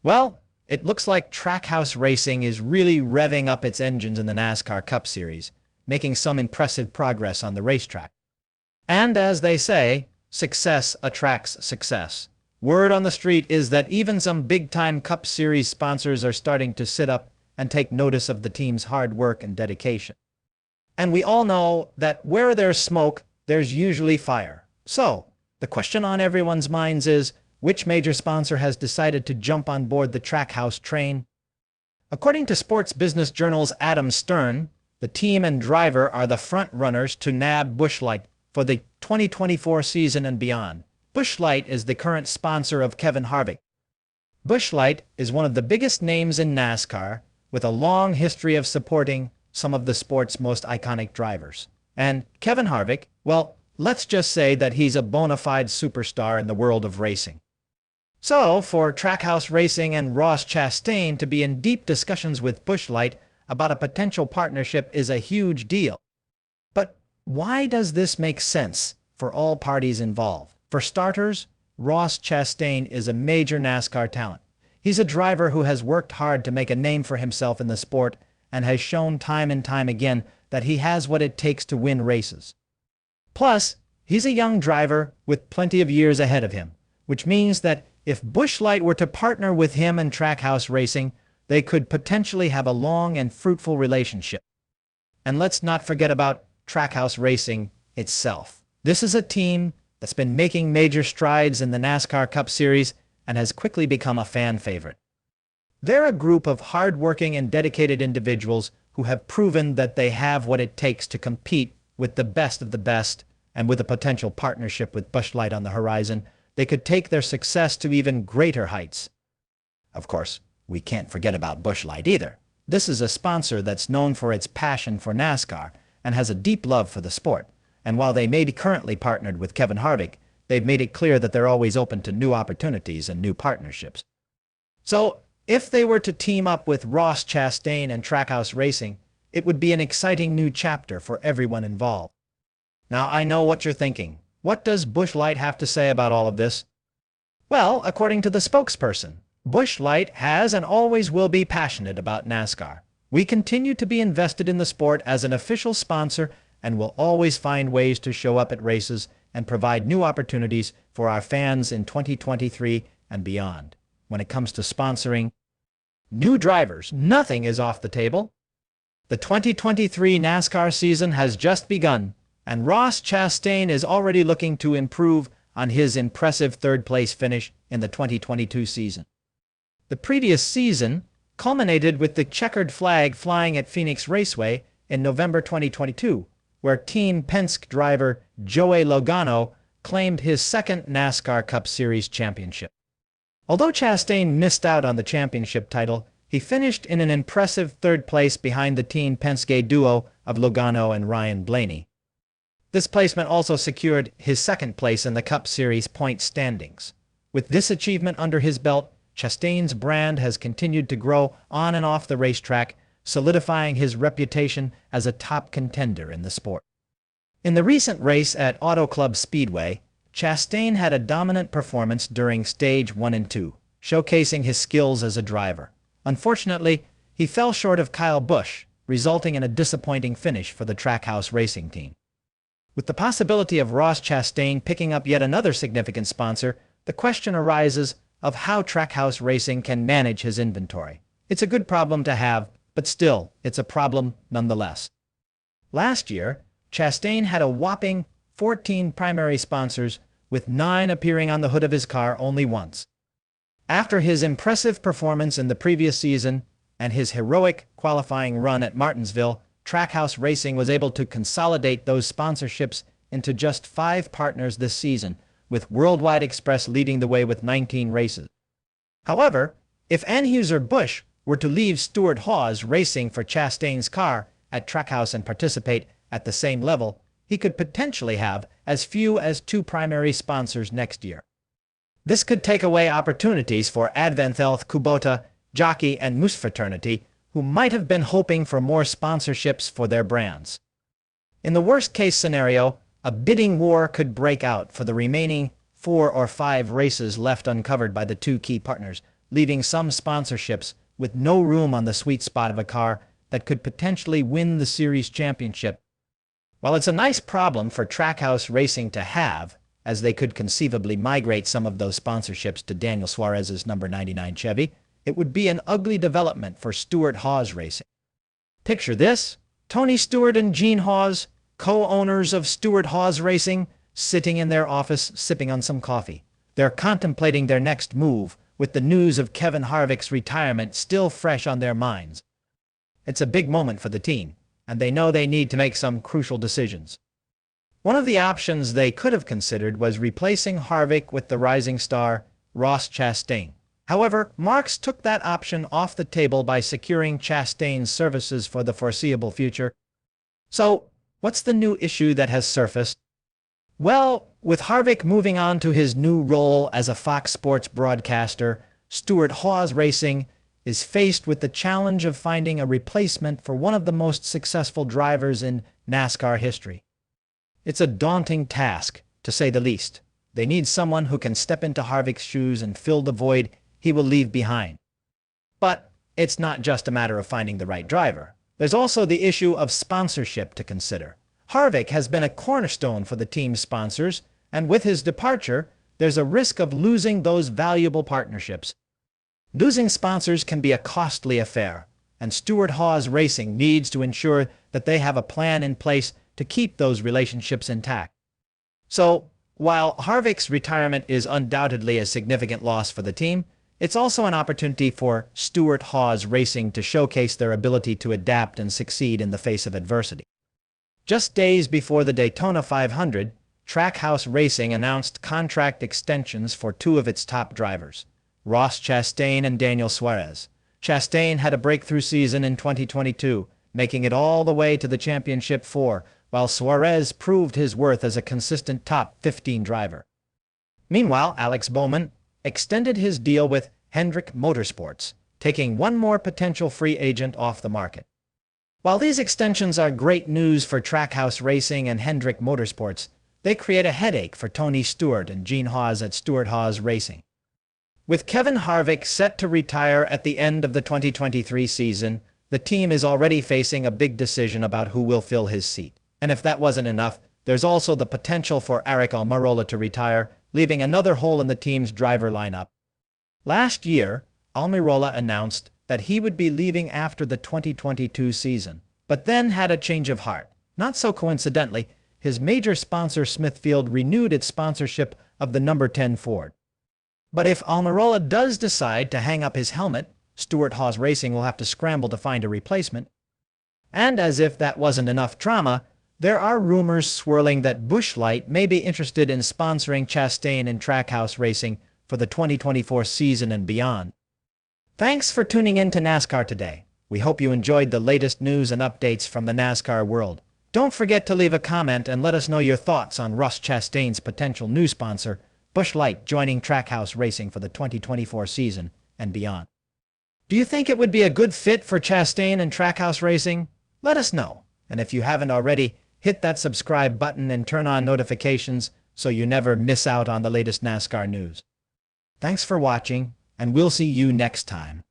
Well, it looks like Trackhouse Racing is really revving up its engines in the NASCAR Cup Series, making some impressive progress on the racetrack. And as they say, success attracts success. Word on the street is that even some big-time Cup Series sponsors are starting to sit up and take notice of the team's hard work and dedication. And we all know that where there's smoke, there's usually fire. So, the question on everyone's minds is, which major sponsor has decided to jump on board the Trackhouse train? According to Sports Business Journal's Adam Stern, the team and driver are the front-runners to nab Busch Light for the 2024 season and beyond. Busch Light is the current sponsor of Kevin Harvick. Busch Light is one of the biggest names in NASCAR, with a long history of supporting some of the sport's most iconic drivers. And Kevin Harvick, well, let's just say that he's a bona fide superstar in the world of racing. So, for Trackhouse Racing and Ross Chastain to be in deep discussions with Busch Light about a potential partnership is a huge deal. But why does this make sense for all parties involved? For starters, Ross Chastain is a major NASCAR talent. He's a driver who has worked hard to make a name for himself in the sport and has shown time and time again that he has what it takes to win races. Plus, he's a young driver with plenty of years ahead of him, which means that if Busch Light were to partner with him and Trackhouse Racing, they could potentially have a long and fruitful relationship. And let's not forget about Trackhouse Racing itself. This is a team that's been making major strides in the NASCAR Cup Series and has quickly become a fan favorite. They're a group of hard-working and dedicated individuals who have proven that they have what it takes to compete with the best of the best, and with a potential partnership with Busch Light on the horizon, they could take their success to even greater heights. Of course, we can't forget about Busch Light either. This is a sponsor that's known for its passion for NASCAR and has a deep love for the sport. And while they may be currently partnered with Kevin Harvick, they've made it clear that they're always open to new opportunities and new partnerships. So, if they were to team up with Ross Chastain and Trackhouse Racing, it would be an exciting new chapter for everyone involved. Now, I know what you're thinking. What does Busch Light have to say about all of this? Well, according to the spokesperson, Busch Light has and always will be passionate about NASCAR. We continue to be invested in the sport as an official sponsor and will always find ways to show up at races and provide new opportunities for our fans in 2023 and beyond. When it comes to sponsoring new drivers, nothing is off the table. The 2023 NASCAR season has just begun, and Ross Chastain is already looking to improve on his impressive third-place finish in the 2022 season. The previous season culminated with the checkered flag flying at Phoenix Raceway in November 2022, where Team Penske driver Joey Logano claimed his second NASCAR Cup Series championship. Although Chastain missed out on the championship title, he finished in an impressive third place behind the Team Penske duo of Logano and Ryan Blaney. This placement also secured his second place in the Cup Series point standings. With this achievement under his belt, Chastain's brand has continued to grow on and off the racetrack, solidifying his reputation as a top contender in the sport. In the recent race at Auto Club Speedway, Chastain had a dominant performance during Stage 1 and 2, showcasing his skills as a driver. Unfortunately, he fell short of Kyle Busch, resulting in a disappointing finish for the Trackhouse Racing team. With the possibility of Ross Chastain picking up yet another significant sponsor, the question arises of how Trackhouse Racing can manage his inventory. It's a good problem to have, but still, it's a problem nonetheless. Last year, Chastain had a whopping 14 primary sponsors, with 9 appearing on the hood of his car only once. After his impressive performance in the previous season and his heroic qualifying run at Martinsville, Trackhouse Racing was able to consolidate those sponsorships into just 5 partners this season, with Worldwide Express leading the way with 19 races. However, if Anheuser-Busch were to leave Stewart-Haas Racing for Chastain's car at Trackhouse and participate at the same level, he could potentially have as few as 2 primary sponsors next year. This could take away opportunities for Advanthealth, Kubota, Jockey, and Moose Fraternity, who might have been hoping for more sponsorships for their brands. In the worst-case scenario, a bidding war could break out for the remaining 4 or 5 races left uncovered by the 2 key partners, leaving some sponsorships with no room on the sweet spot of a car that could potentially win the series championship. While it's a nice problem for Trackhouse Racing to have, as they could conceivably migrate some of those sponsorships to Daniel Suarez's number 99 Chevy, it would be an ugly development for Stewart-Haas Racing. Picture this: Tony Stewart and Gene Haas, co-owners of Stewart-Haas Racing, sitting in their office sipping on some coffee. They're contemplating their next move, with the news of Kevin Harvick's retirement still fresh on their minds. It's a big moment for the team, and they know they need to make some crucial decisions. One of the options they could have considered was replacing Harvick with the rising star, Ross Chastain. However, Marks took that option off the table by securing Chastain's services for the foreseeable future. So, what's the new issue that has surfaced? Well, with Harvick moving on to his new role as a Fox Sports broadcaster, Stewart-Haas Racing is faced with the challenge of finding a replacement for one of the most successful drivers in NASCAR history. It's a daunting task, to say the least. They need someone who can step into Harvick's shoes and fill the void he will leave behind. But it's not just a matter of finding the right driver. There's also the issue of sponsorship to consider. Harvick has been a cornerstone for the team's sponsors, and with his departure, there's a risk of losing those valuable partnerships. Losing sponsors can be a costly affair, and Stewart-Haas Racing needs to ensure that they have a plan in place to keep those relationships intact. So, while Harvick's retirement is undoubtedly a significant loss for the team, it's also an opportunity for Stewart-Haas Racing to showcase their ability to adapt and succeed in the face of adversity. Just days before the Daytona 500, Trackhouse Racing announced contract extensions for two of its top drivers, Ross Chastain and Daniel Suarez. Chastain had a breakthrough season in 2022, making it all the way to the championship four, while Suarez proved his worth as a consistent top 15 driver. Meanwhile, Alex Bowman extended his deal with Hendrick Motorsports, taking one more potential free agent off the market. While these extensions are great news for Trackhouse Racing and Hendrick Motorsports, they create a headache for Tony Stewart and Gene Haas at Stewart-Haas Racing. With Kevin Harvick set to retire at the end of the 2023 season, the team is already facing a big decision about who will fill his seat. And if that wasn't enough, there's also the potential for Aric Almirola to retire, leaving another hole in the team's driver lineup. Last year, Almirola announced that he would be leaving after the 2022 season, but then had a change of heart. Not so coincidentally, his major sponsor Smithfield renewed its sponsorship of the number 10 Ford. But if Almirola does decide to hang up his helmet, Stewart-Haas Racing will have to scramble to find a replacement. And as if that wasn't enough drama, there are rumors swirling that Busch Light may be interested in sponsoring Chastain and Trackhouse Racing for the 2024 season and beyond. Thanks for tuning in to NASCAR Today. We hope you enjoyed the latest news and updates from the NASCAR world. Don't forget to leave a comment and let us know your thoughts on Ross Chastain's potential new sponsor, Busch Light, joining Trackhouse Racing for the 2024 season and beyond. Do you think it would be a good fit for Chastain and Trackhouse Racing? Let us know. And if you haven't already, hit that subscribe button and turn on notifications so you never miss out on the latest NASCAR news. Thanks for watching, and we'll see you next time.